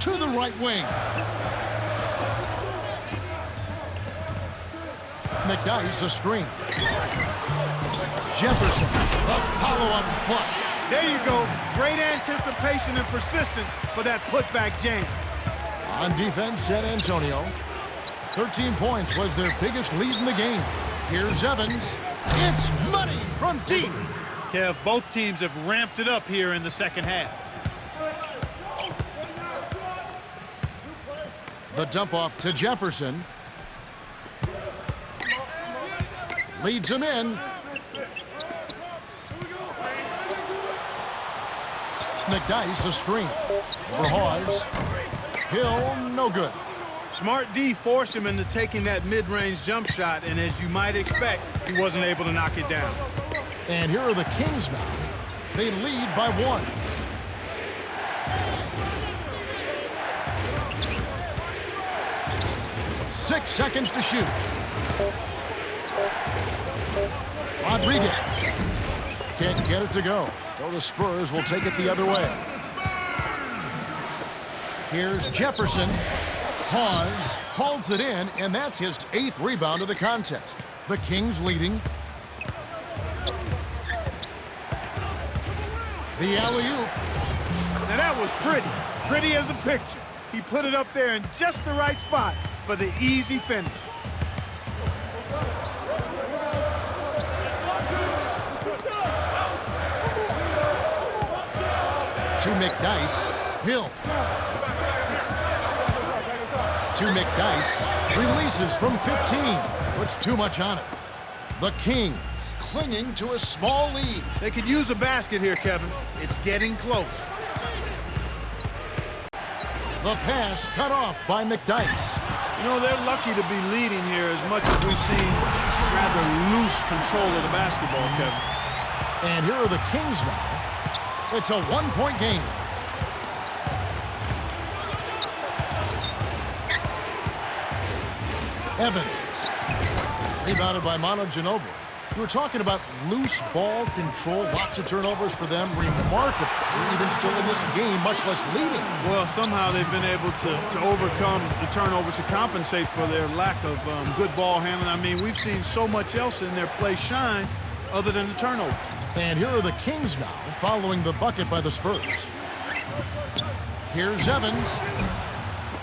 To the right wing. McDyess a screen. Jefferson, a follow-up flush. There you go. Great anticipation and persistence for that putback jam. On defense, San Antonio. 13 points was their biggest lead in the game. Here's Evans. It's money from deep. Kev, both teams have ramped it up here in the second half. The dump off to Jefferson. Leads him in. McDyess a screen. For Hawes. Hill, no good. Smart D forced him into taking that mid-range jump shot, and as you might expect, he wasn't able to knock it down. And here are the Kings now. They lead by 1. Six seconds to shoot. Rodriguez can't get it to go. So the Spurs will take it the other way. Here's Jefferson. Hawes holds it in, and that's his 8th rebound of the contest. The Kings leading. The alley-oop. Now that was pretty. Pretty as a picture. He put it up there in just the right spot for the easy finish. To McDyess. Hill. To McDyess. Releases from 15. Puts too much on it. The Kings clinging to a small lead. They could use a basket here, Kevin. It's getting close. The pass cut off by McDyess. You know, they're lucky to be leading here as much as we've seen rather loose control of the basketball, Kevin. And here are the Kings now. It's a 1-point game. Evans. Rebounded by Manu Ginobili. We were talking about loose ball control, lots of turnovers for them. Remarkable. They're even still in this game, much less leading. Well, somehow they've been able to overcome the turnovers to compensate for their lack of good ball handling. I mean, we've seen so much else in their play shine other than the turnover. And here are the Kings now, following the bucket by the Spurs. Here's Evans.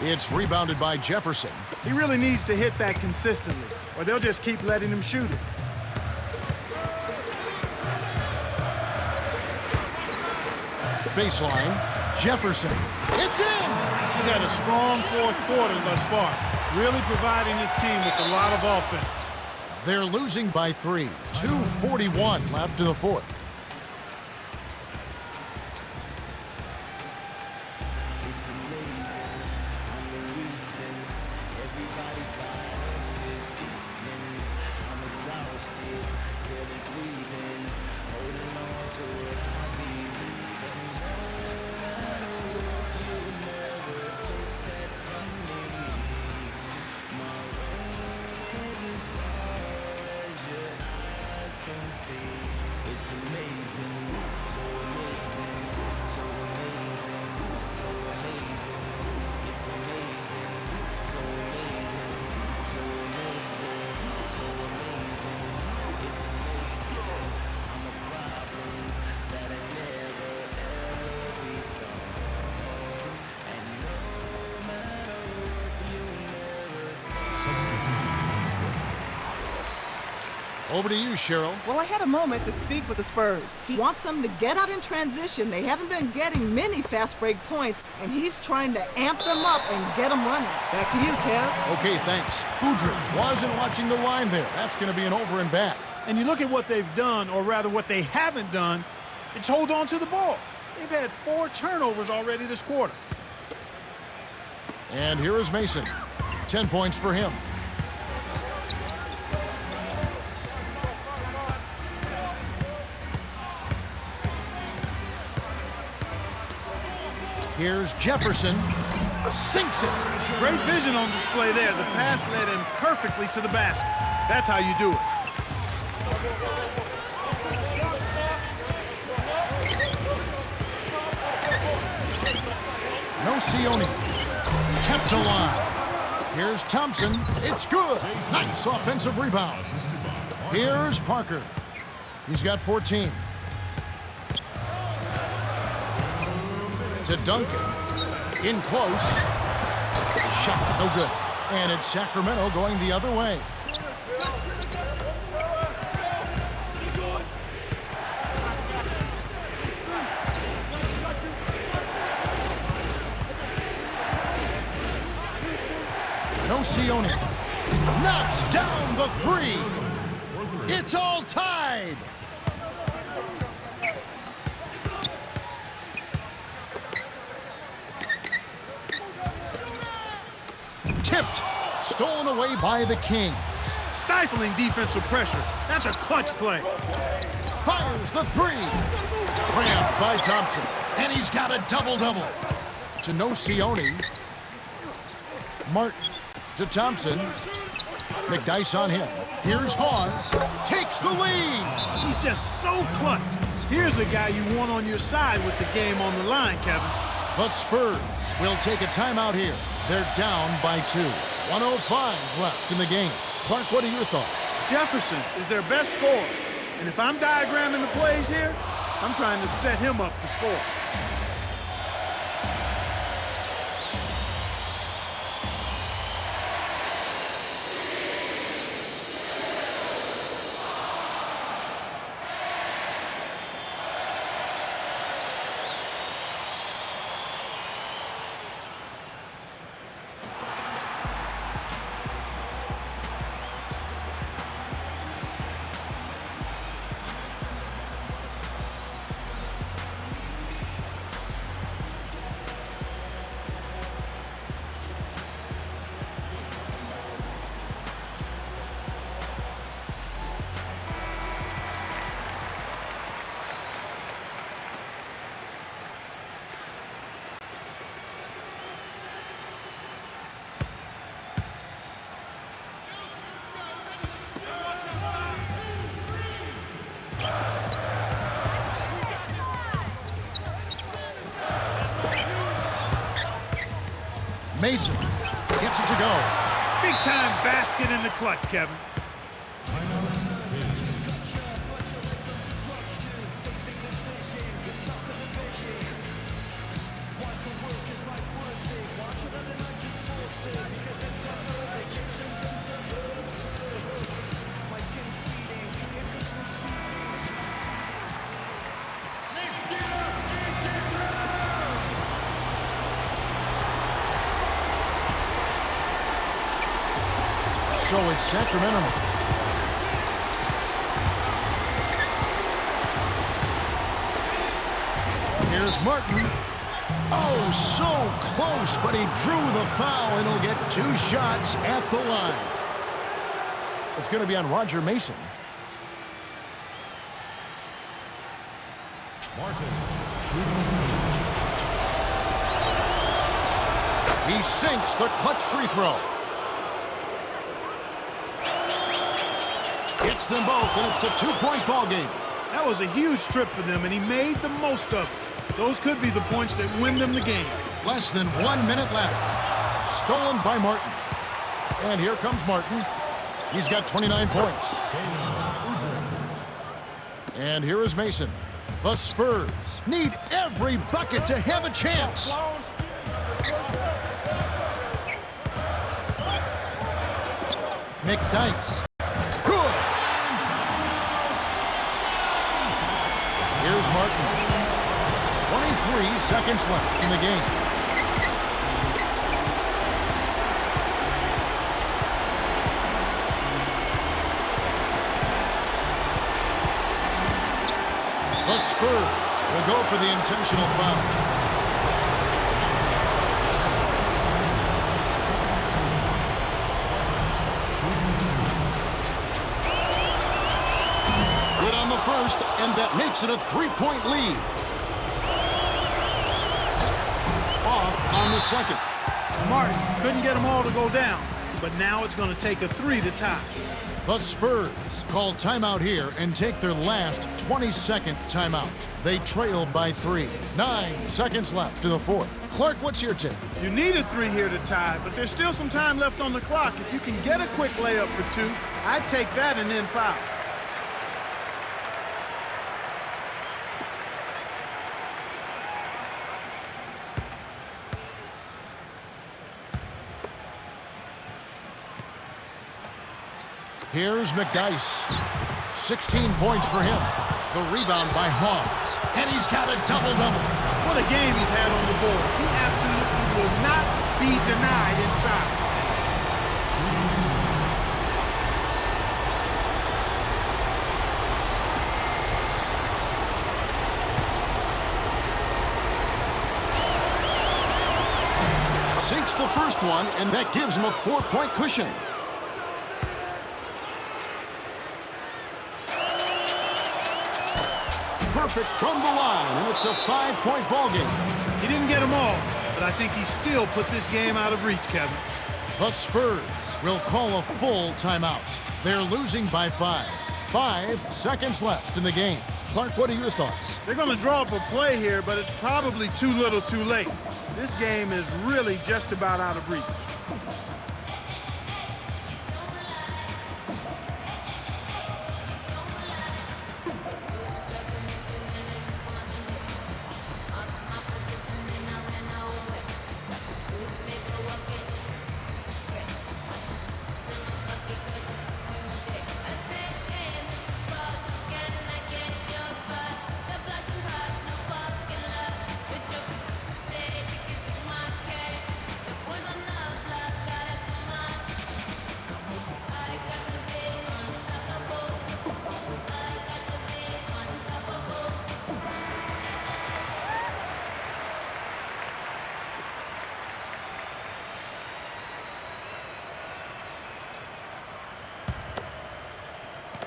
It's rebounded by Jefferson. He really needs to hit that consistently, or they'll just keep letting him shoot it. Baseline, Jefferson. It's in! He's had a strong fourth quarter thus far, really providing his team with a lot of offense. They're losing by 3. 2:41 left in the fourth. Over to you, Cheryl. Well, I had a moment to speak with the Spurs. He wants them to get out in transition. They haven't been getting many fast break points, and he's trying to amp them up and get them running. Back to you, Kev. Okay, thanks. Udrih wasn't watching the line there. That's going to be an over and back. And you look at what they've done, or rather what they haven't done, it's hold on to the ball. They've had 4 turnovers already this quarter. And here is Mason. 10 points for him. Here's Jefferson. Sinks it. Great vision on display there. The pass led him perfectly to the basket. That's how you do it. No Sione. Kept alive. Here's Thompson. It's good. Nice offensive rebound. Here's Parker. He's got 14. To Duncan. In close. Shot no good. And it's Sacramento going the other way. No Sione. Knocks down the three. It's all tied. Tipped. Stolen away by the Kings. Stifling defensive pressure. That's a clutch play. Fires the three. Grabbed by Thompson. And he's got a double-double. To no Sione. Martin to Thompson. McDyess on him. Here's Hawes. Takes the lead. He's just so clutch. Here's a guy you want on your side with the game on the line, Kevin. The Spurs will take a timeout here. They're down by 2. 1:05 left in the game. Clark, what are your thoughts? Jefferson is their best scorer. And if I'm diagramming the plays here, I'm trying to set him up to score. Mason gets it to go. Big time basket in the clutch, Kevin. So it's Sacramento. Here's Martin. Oh, so close, but he drew the foul, and he'll get 2 shots at the line. It's going to be on Roger Mason. Martin. He sinks the clutch free throw. Hits them both, and it's a 2-point ball game. That was a huge trip for them, and he made the most of it. Those could be the points that win them the game. Less than 1 minute left. Stolen by Martin. And here comes Martin. He's got 29 points. And here is Mason. The Spurs need every bucket to have a chance. McDyess. Good. Here's Martin. 23 seconds left in the game. The Spurs will go for the intentional foul. Good on the first, and that makes it a 3-point lead. in the second. Martin couldn't get them all to go down, but now it's going to take a 3 to tie. The Spurs call timeout here and take their last 22nd timeout. They trail by 3. 9 seconds left to the fourth. Clark, what's your take? You need a 3 here to tie, but there's still some time left on the clock. If you can get a quick layup for 2, I'd take that and then foul. Here's McDice. 16 points for him. The rebound by Hawes. And he's got a double-double. What a game he's had on the boards. He absolutely will not be denied inside. Sinks the first one, and that gives him a 4-point cushion. Perfect from the line, and it's a 5-point ball game. He didn't get them all, but I think he still put this game out of reach, Kevin. The Spurs will call a full timeout. They're losing by 5. 5 seconds left in the game. Clark, what are your thoughts? They're going to draw up a play here, but it's probably too little too late. This game is really just about out of reach.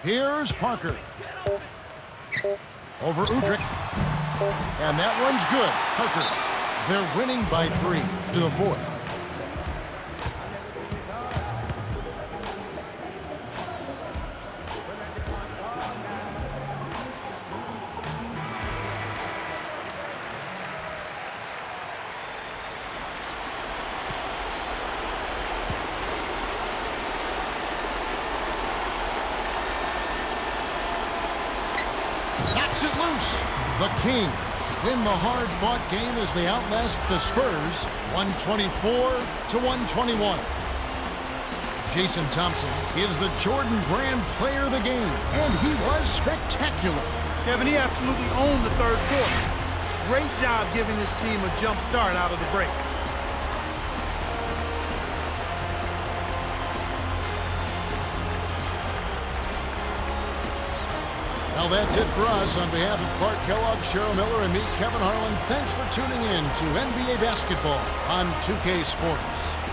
Here's Parker. Over Udrich. And that one's good. Parker. They're winning by 3 to the fourth. Knocks it loose. The Kings win the hard-fought game as they outlast the Spurs 124 to 121. Jason Thompson is the Jordan Brand player of the game, and he was spectacular. Kevin, he absolutely owned the third quarter. Great job giving his team a jump start out of the break. Well, that's it for us. On behalf of Clark Kellogg, Cheryl Miller, and me, Kevin Harlan, thanks for tuning in to NBA Basketball on 2K Sports.